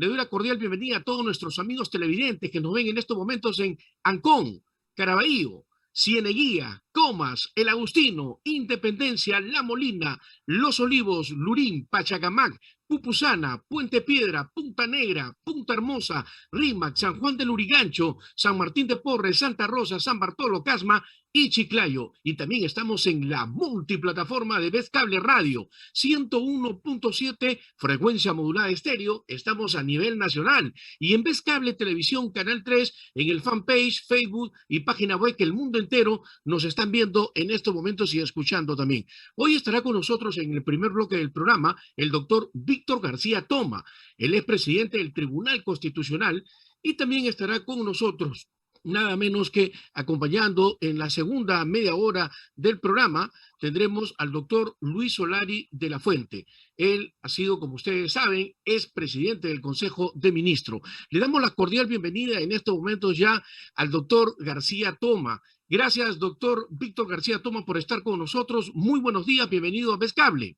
Le doy la cordial bienvenida a todos nuestros amigos televidentes que nos ven en estos momentos en Ancón, Caraballo, Cieneguía, Comas, El Agustino, Independencia, La Molina, Los Olivos, Lurín, Pachacamac, Pupusana, Puente Piedra, Punta Negra, Punta Hermosa, Rímac, San Juan del Urigancho, San Martín de Porres, Santa Rosa, San Bartolo, Casma y Chiclayo. Y también estamos en la multiplataforma de Vez Cable Radio, 101.7, frecuencia modulada estéreo. Estamos a nivel nacional. Y en Vez Cable Televisión, Canal 3, en el fanpage, Facebook y página web que el mundo entero nos están viendo en estos momentos y escuchando también. Hoy estará con nosotros en el primer bloque del programa el doctor Víctor García Toma. Él es presidente del Tribunal Constitucional y también estará con nosotros nada menos que acompañando en la segunda media hora del programa, tendremos al doctor Luis Solari de la Fuente. Él ha sido, como ustedes saben, es presidente del Consejo de Ministros. Le damos la cordial bienvenida en estos momentos ya al doctor García Toma. Gracias, doctor Víctor García Toma, por estar con nosotros. Muy buenos días, bienvenido a Vez Cable.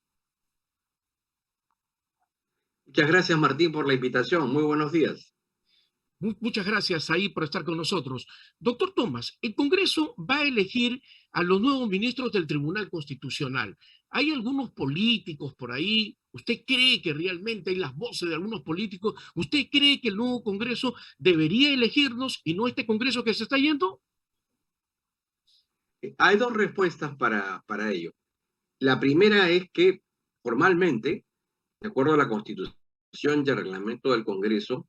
Muchas gracias, Martín, por la invitación. Muy buenos días. Muchas gracias ahí por estar con nosotros. Doctor Tomás, el Congreso va a elegir a los nuevos ministros del Tribunal Constitucional. Hay algunos políticos por ahí. ¿Usted cree que realmente hay las voces de algunos políticos? ¿Usted cree que el nuevo Congreso debería elegirnos y no este Congreso que se está yendo? Hay dos respuestas para ello. La primera es que formalmente, de acuerdo a la Constitución y el reglamento del Congreso,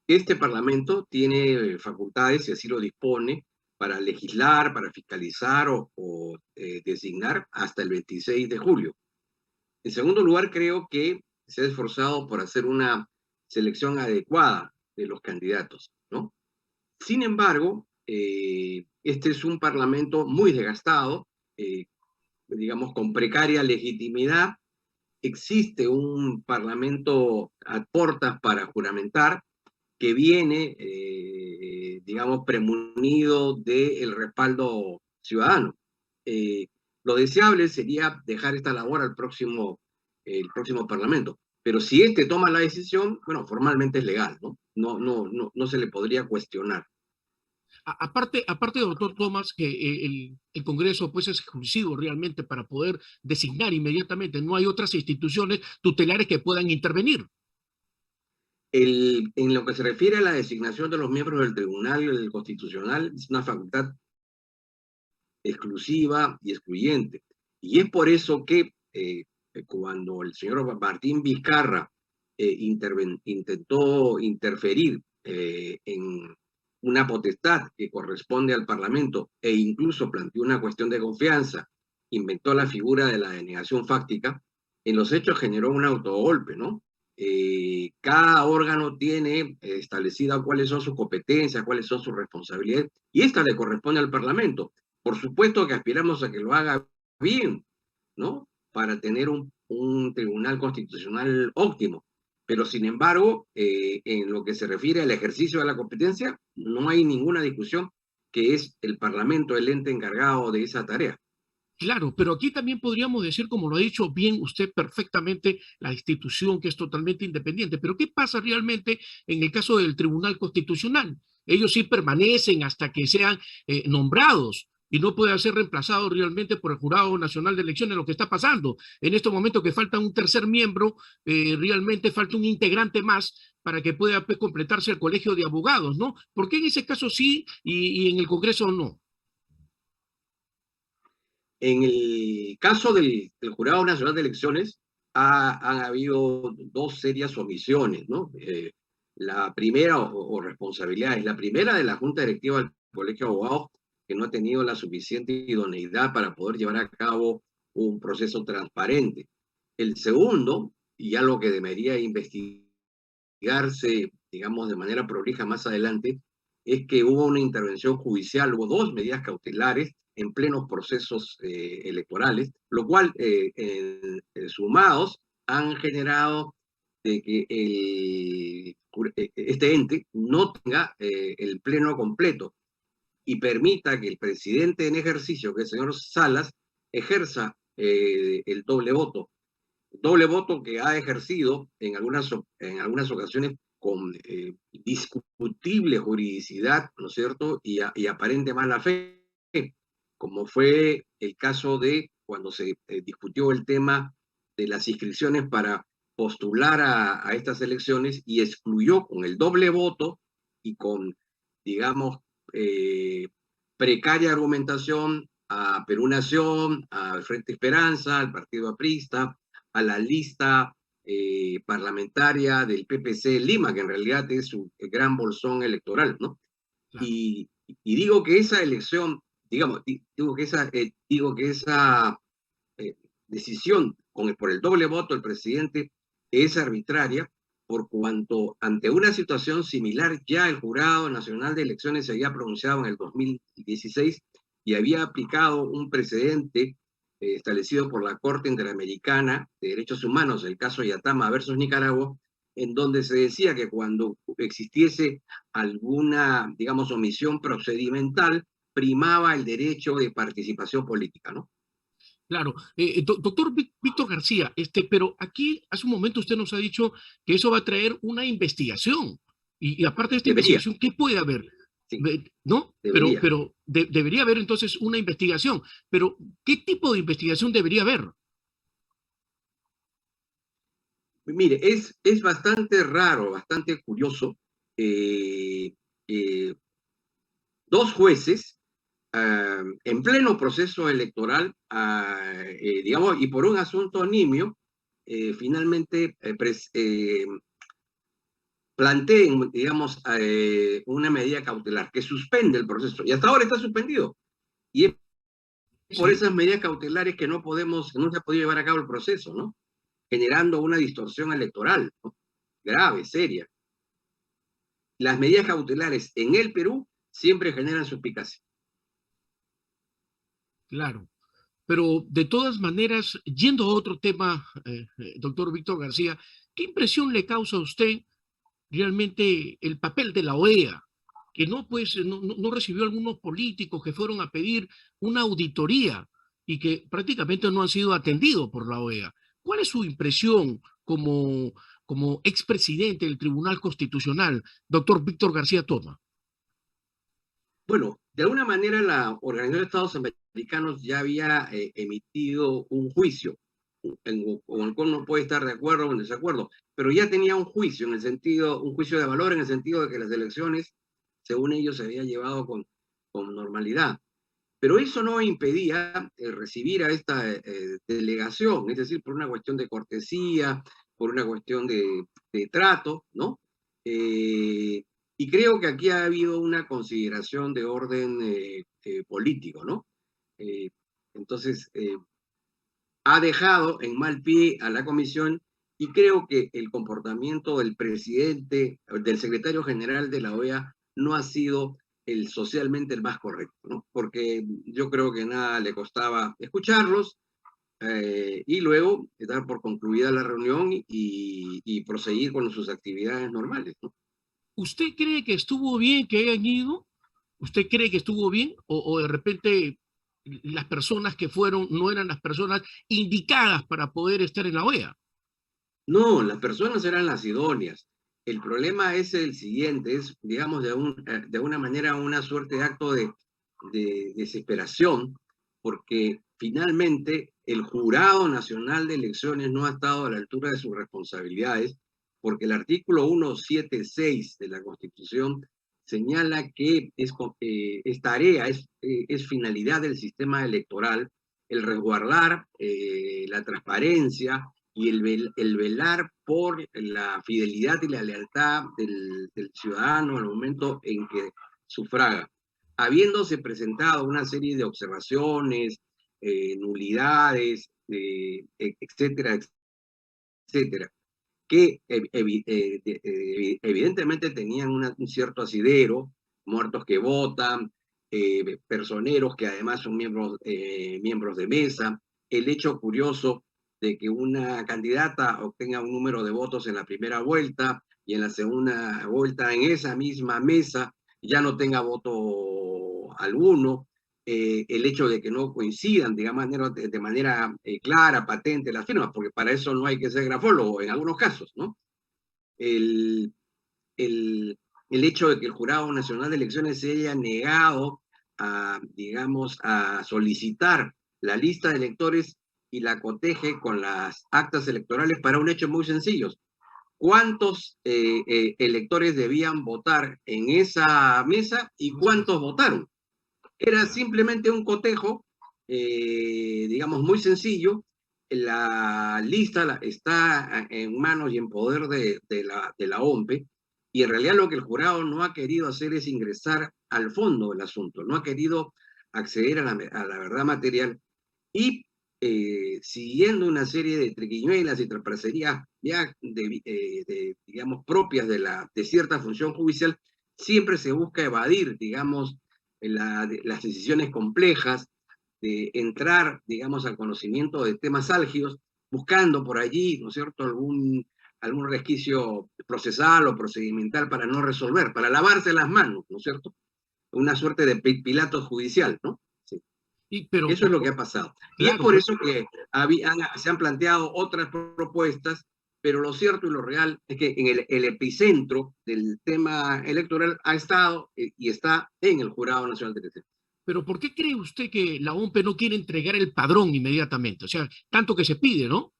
este Parlamento tiene facultades, si así lo dispone, para legislar, para fiscalizar o designar hasta el 26 de julio. En segundo lugar, creo que se ha esforzado por hacer una selección adecuada de los candidatos, ¿no? Sin embargo, este es un parlamento muy desgastado, digamos, con precaria legitimidad. Existe un parlamento a portas para juramentar que viene, digamos, premunido del respaldo ciudadano. Lo deseable sería dejar esta labor al el próximo parlamento. Pero si este toma la decisión, bueno, formalmente es legal, ¿no? No se le podría cuestionar. Aparte, doctor Tomás, que el Congreso pues es exclusivo realmente para poder designar inmediatamente. No hay otras instituciones tutelares que puedan intervenir. En lo que se refiere a la designación de los miembros del Tribunal Constitucional, es una facultad exclusiva y excluyente. Y es por eso que cuando el señor Martín Vizcarra intentó interferir en una potestad que corresponde al Parlamento e incluso planteó una cuestión de confianza, inventó la figura de la denegación fáctica, en los hechos generó un autogolpe, ¿no? Cada órgano tiene establecida cuáles son sus competencias, cuáles son sus responsabilidades, y esta le corresponde al Parlamento. Por supuesto que aspiramos a que lo haga bien, ¿no? Para tener un tribunal constitucional óptimo. Pero sin embargo, en lo que se refiere al ejercicio de la competencia, no hay ninguna discusión que es el Parlamento el ente encargado de esa tarea. Claro, pero aquí también podríamos decir, como lo ha dicho bien usted perfectamente, la institución que es totalmente independiente. Pero ¿qué pasa realmente en el caso del Tribunal Constitucional? Ellos sí permanecen hasta que sean nombrados y no pueden ser reemplazados realmente por el Jurado Nacional de Elecciones, lo que está pasando. En estos momentos que falta un tercer miembro, realmente falta un integrante más para que pueda pues, completarse el colegio de abogados, ¿no? ¿Por qué en ese caso sí y en el Congreso no? En el caso del Jurado Nacional de Elecciones, han habido dos serias omisiones, ¿no? La primera, o responsabilidades, la primera de la Junta Directiva del Colegio de Abogados, que no ha tenido la suficiente idoneidad para poder llevar a cabo un proceso transparente. El segundo, y algo que debería investigarse, digamos, de manera prolija más adelante, es que hubo una intervención judicial, hubo dos medidas cautelares en plenos procesos electorales, lo cual, sumados, han generado de que este ente no tenga el pleno completo y permita que el presidente en ejercicio, que es el señor Salas, ejerza el doble voto. doble voto que ha ejercido en algunas ocasiones con discutible juridicidad, ¿no es cierto? Y aparente mala fe, como fue el caso de cuando se discutió el tema de las inscripciones para postular a estas elecciones y excluyó con el doble voto y con, digamos, eh, precaria argumentación a Perú Nación, al Frente Esperanza, al Partido Aprista, a la lista parlamentaria del PPC Lima, que en realidad es su gran bolsón electoral, ¿no? Claro. Y digo que esa elección, digamos, digo que esa eh, decisión por el doble voto del presidente es arbitraria, por cuanto ante una situación similar ya el Jurado Nacional de Elecciones se había pronunciado en el 2016 y había aplicado un precedente establecido por la Corte Interamericana de Derechos Humanos, el caso Yatama versus Nicaragua, en donde se decía que cuando existiese alguna, digamos, omisión procedimental, primaba el derecho de participación política, ¿no? Claro, doctor Víctor García, pero aquí hace un momento usted nos ha dicho que eso va a traer una investigación. Y aparte de esta Debería, investigación, ¿qué puede haber? sí, ¿No? debería. Debería haber entonces una investigación. Pero, ¿qué tipo de investigación debería haber? Mire, es bastante raro, bastante curioso. eh, eh, Dos jueces en pleno proceso electoral, digamos, y por un asunto nimio, finalmente planteen, digamos, una medida cautelar que suspende el proceso. Y hasta ahora está suspendido. Y es por Sí, esas medidas cautelares que no se ha podido llevar a cabo el proceso, ¿no? Generando una distorsión electoral, ¿no? Grave, seria. Las medidas cautelares en el Perú siempre generan suspicacia. claro. Pero de todas maneras, yendo a otro tema, doctor Víctor García, ¿qué impresión le causa a usted realmente el papel de la OEA, que no, pues, no recibió algunos políticos que fueron a pedir una auditoría y que prácticamente no han sido atendidos por la OEA? ¿Cuál es su impresión como expresidente del Tribunal Constitucional, doctor Víctor García Toma? Bueno, de alguna manera la Organización de Estados Americanos ya había emitido un juicio, con el cual uno puede estar de acuerdo o en desacuerdo, pero ya tenía un juicio un juicio de valor en el sentido de que las elecciones, según ellos, se había llevado con normalidad. Pero eso no impedía recibir a esta delegación, es decir, por una cuestión de cortesía, por una cuestión de trato, ¿no? Eh, y creo que aquí ha habido una consideración de orden político, ¿no? Eh, entonces, ha dejado en mal pie a la comisión y creo que el comportamiento del presidente, del secretario general de la OEA, no ha sido el socialmente el más correcto, ¿no? Porque yo creo que nada le costaba escucharlos y luego dar por concluida la reunión y proseguir con sus actividades normales, ¿no? ¿Usted cree que estuvo bien que hayan ido? ¿Usted cree que estuvo bien? O de repente las personas que fueron no eran las personas indicadas para poder estar en la OEA? No, las personas eran las idóneas. El problema es el siguiente, es, digamos, de una manera una suerte de acto de desesperación, porque finalmente el Jurado Nacional de Elecciones no ha estado a la altura de sus responsabilidades, porque el artículo 176 de la Constitución señala que es tarea, es finalidad del sistema electoral el resguardar la transparencia y el velar por la fidelidad y la lealtad del ciudadano al momento en que sufraga. Habiéndose presentado una serie de observaciones, nulidades, etcétera, etcétera, que evidentemente tenían un cierto asidero, muertos que votan, personeros que además son miembros de mesa, el hecho curioso de que una candidata obtenga un número de votos en la primera vuelta y en la segunda vuelta en esa misma mesa ya no tenga voto alguno. el hecho de que no coincidan, digamos, de manera clara, patente las firmas, porque para eso no hay que ser grafólogo en algunos casos, ¿no? El, el, el hecho de que el Jurado Nacional de Elecciones se haya negado a, digamos, a solicitar la lista de electores y la coteje con las actas electorales para un hecho muy sencillo. ¿Cuántos electores debían votar en esa mesa y cuántos votaron? Era simplemente un cotejo, digamos, muy sencillo. La lista está en manos y en poder de la OMPE, y en realidad lo que el jurado no ha querido hacer es ingresar al fondo del asunto, no ha querido acceder a la verdad material, y siguiendo una serie de triquiñuelas y trapacerías ya digamos, propias de cierta función judicial, siempre se busca evadir, digamos, las decisiones complejas, de entrar, digamos, al conocimiento de temas álgidos, buscando por allí, ¿no es cierto?, algún resquicio procesal o procedimental para no resolver, para lavarse las manos, ¿no es cierto? Una suerte de Pilato judicial, ¿no? Sí. Pero, Eso es lo que ha pasado. Y es claro, por eso que se han planteado otras propuestas, pero lo cierto y lo real es que en el epicentro del tema electoral ha estado y está en el Jurado Nacional de Elecciones. pero ¿por qué cree usted que la OMP no quiere entregar el padrón inmediatamente? O sea, tanto que se pide, ¿no?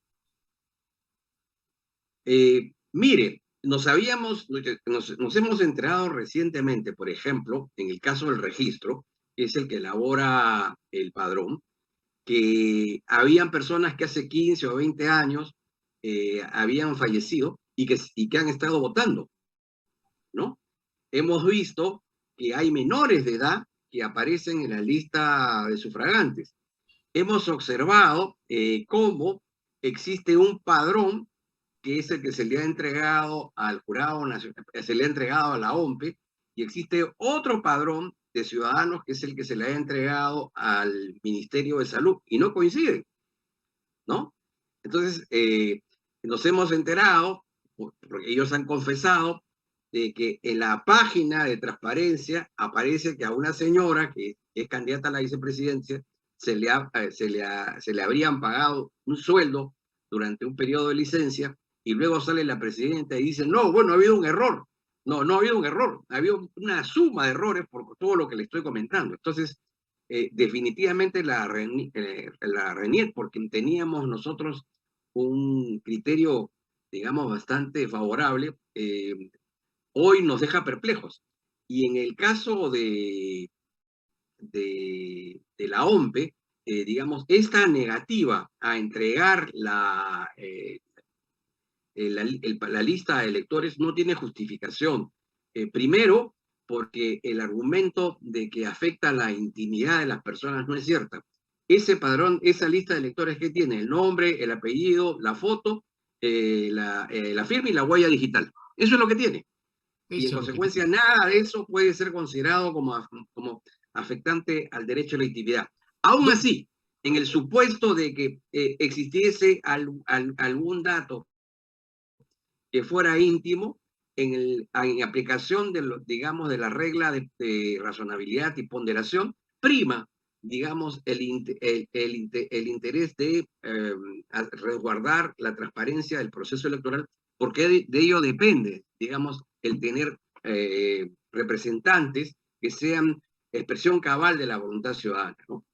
Mire, nos hemos enterado recientemente, por ejemplo, en el caso del registro, que es el que elabora el padrón, que habían personas que hace 15 o 20 años habían fallecido y que han estado votando, ¿no? Hemos visto que hay menores de edad que aparecen en la lista de sufragantes. Hemos observado cómo existe un padrón que es el que se le ha entregado al Jurado Nacional, se le ha entregado a la OMPE, y existe otro padrón de ciudadanos que es el que se le ha entregado al Ministerio de Salud, y no coinciden, ¿no? Entonces, nos hemos enterado, porque ellos han confesado, de que en la página de transparencia aparece que a una señora que es candidata a la vicepresidencia se le habrían pagado un sueldo durante un periodo de licencia, y luego sale la presidenta y dice, no, bueno, ha habido un error. No, no ha habido un error, ha habido una suma de errores por todo lo que le estoy comentando. Entonces, definitivamente la RENIEC, porque teníamos nosotros un criterio, digamos, bastante favorable, hoy nos deja perplejos. Y en el caso de la OMPE, digamos, esta negativa a entregar la lista de electores no tiene justificación. Primero, porque el argumento de que afecta la intimidad de las personas no es cierta. Ese padrón, esa lista de electores que tiene el nombre, el apellido, la foto, la firma y la huella digital. Eso es lo que tiene. Y en Eso es lo que consecuencia, nada de eso puede ser considerado como afectante al derecho a la intimidad. Aún tiene. así, en el supuesto de que existiese algún dato que fuera íntimo, en aplicación digamos, de la regla de razonabilidad y ponderación, prima, digamos, el interés de resguardar la transparencia del proceso electoral, porque de ello depende, digamos, el tener representantes que sean expresión cabal de la voluntad ciudadana, ¿no?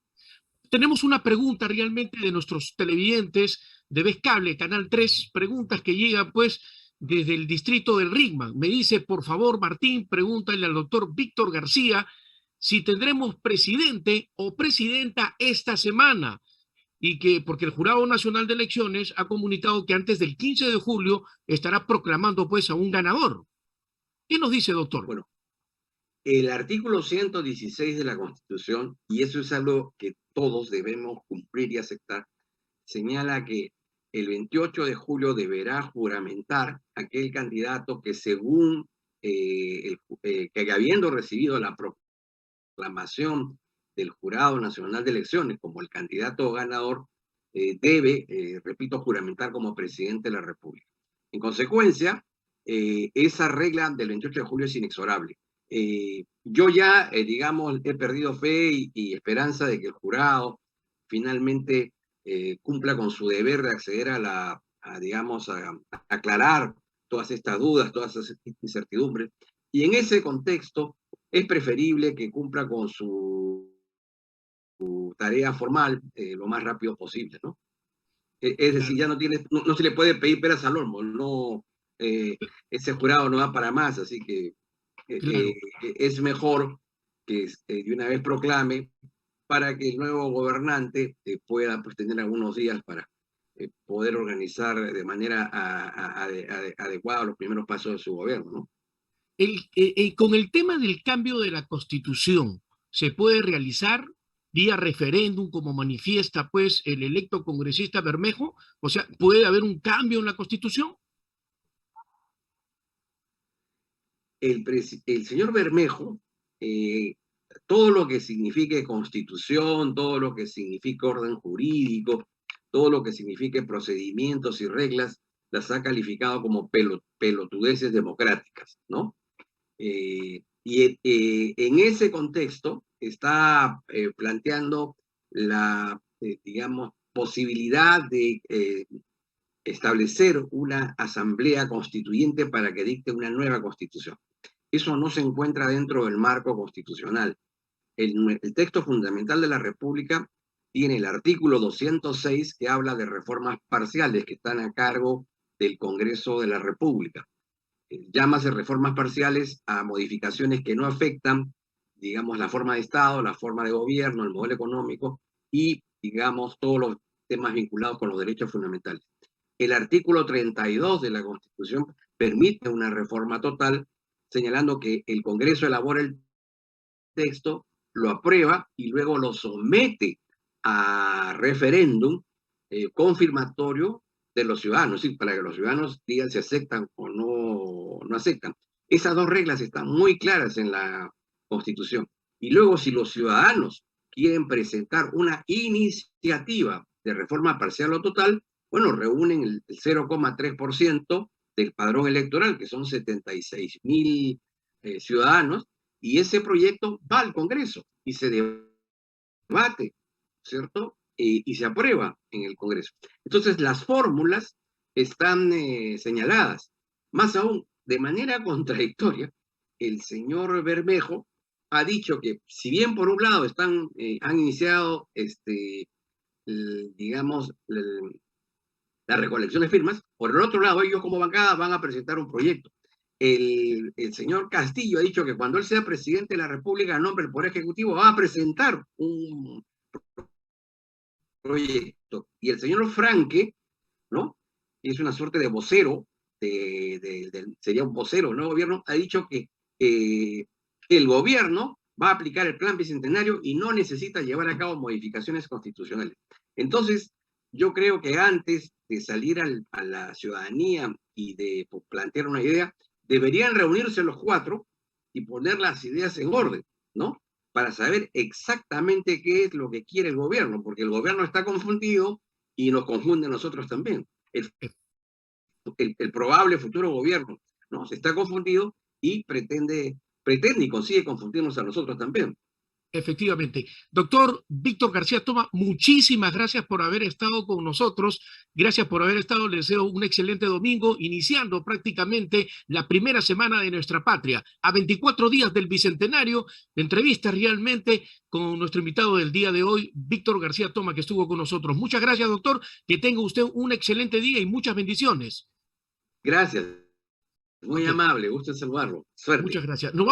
Tenemos una pregunta realmente de nuestros televidentes de Vez Cable, Canal 3, preguntas que llegan pues desde el distrito del Rigman. Me dice, por favor, Martín, pregúntale al doctor Víctor García si tendremos presidente o presidenta esta semana, y que porque el Jurado Nacional de Elecciones ha comunicado que antes del 15 de julio estará proclamando pues a un ganador. ¿Qué nos dice, doctor? Bueno, el artículo 116 de la Constitución, y eso es algo que todos debemos cumplir y aceptar, señala que el 28 de julio deberá juramentar aquel candidato que según que habiendo recibido la proclamación del Jurado Nacional de Elecciones como el candidato ganador, debe, repito, juramentar como presidente de la República. En consecuencia, esa regla del 28 de julio es inexorable. Yo ya, digamos, he perdido fe y esperanza de que el jurado finalmente cumpla con su deber de acceder digamos, a aclarar todas estas dudas, todas esas incertidumbres. Y en ese contexto es preferible que cumpla con su tarea formal lo más rápido posible, ¿no? Es decir, Claro. ya no se le puede pedir peras al olmo, no, ese jurado no va para más, así que Claro. es mejor que de una vez proclame para que el nuevo gobernante pueda pues, tener algunos días para poder organizar de manera adecuada los primeros pasos de su gobierno, ¿no? Con el tema del cambio de la Constitución, ¿se puede realizar vía referéndum, como manifiesta pues el electo congresista Bermejo? O sea, ¿puede haber un cambio en la Constitución? El señor Bermejo, eh, todo lo que signifique constitución, todo lo que signifique orden jurídico, todo lo que signifique procedimientos y reglas, las ha calificado como pelotudeces democráticas, ¿no? En ese contexto está planteando digamos, posibilidad de establecer una asamblea constituyente para que dicte una nueva constitución. Eso no se encuentra dentro del marco constitucional. El texto fundamental de la República tiene el artículo 206 que habla de reformas parciales que están a cargo del Congreso de la República. Llámase reformas parciales a modificaciones que no afectan, digamos, la forma de Estado, la forma de gobierno, el modelo económico y, digamos, todos los temas vinculados con los derechos fundamentales. El artículo 32 de la Constitución permite una reforma total, señalando que el Congreso elabora el texto, lo aprueba y luego lo somete a referéndum confirmatorio de los ciudadanos, ¿sí? Para que los ciudadanos digan si aceptan o no aceptan. Esas dos reglas están muy claras en la Constitución. Y luego, si los ciudadanos quieren presentar una iniciativa de reforma parcial o total, bueno, reúnen el 0,3% del padrón electoral, que son 76.000 ciudadanos, y ese proyecto va al Congreso y se debate, ¿cierto? Y se aprueba en el Congreso. Entonces, las fórmulas están señaladas. Más aún, de manera contradictoria, el señor Bermejo ha dicho que, si bien por un lado han iniciado, digamos, la recolección de firmas, por el otro lado, ellos como bancada van a presentar un proyecto. El señor Castillo ha dicho que cuando él sea presidente de la República, en nombre del Poder Ejecutivo, va a presentar un proyecto. Y el señor Franque, ¿no? Que es una suerte de vocero, sería un vocero, ¿no? Gobierno, ha dicho que el gobierno va a aplicar el plan bicentenario y no necesita llevar a cabo modificaciones constitucionales. Entonces, yo creo que antes de salir a la ciudadanía y de plantear una idea, deberían reunirse los cuatro y poner las ideas en orden, ¿no? Para saber exactamente qué es lo que quiere el gobierno, porque el gobierno está confundido y nos confunde a nosotros también. El probable futuro gobierno, ¿no? Se está confundido y pretende y consigue confundirnos a nosotros también. Efectivamente. Doctor Víctor García Toma, muchísimas gracias por haber estado con nosotros. Gracias por haber estado. Les deseo un excelente domingo, iniciando prácticamente la primera semana de nuestra patria. A 24 días del Bicentenario, entrevista realmente con nuestro invitado del día de hoy, Víctor García Toma, que estuvo con nosotros. Muchas gracias, doctor. Que tenga usted un excelente día y muchas bendiciones. Gracias. Muy Ok, amable. Gusto en saludarlo. Suerte. muchas gracias.